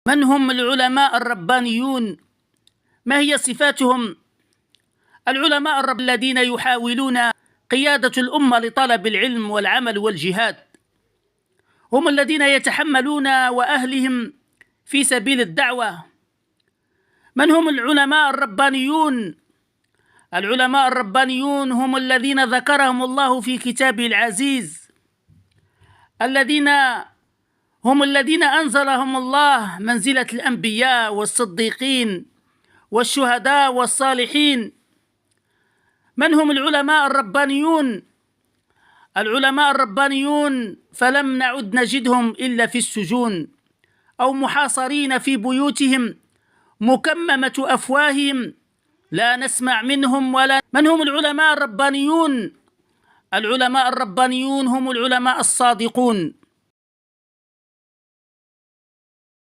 من هم العلماء الربانيون؟ ما هي صفاتهم؟ العلماء الذين يحاولون قيادة الأمة لطلب العلم والعمل والجهاد، هم الذين يتحملون وأهلهم في سبيل الدعوة. من هم العلماء الربانيون؟ العلماء الربانيون هم الذين ذكرهم الله في كتابه العزيز، هم الذين أنزلهم الله منزلة الأنبياء والصديقين والشهداء والصالحين. من هم العلماء الربانيون؟ العلماء الربانيون فلم نعد نجدهم إلا في السجون أو محاصرين في بيوتهم مكممة أفواههم، لا نسمع منهم ولا. من هم العلماء الربانيون؟ العلماء الربانيون هم العلماء الصادقون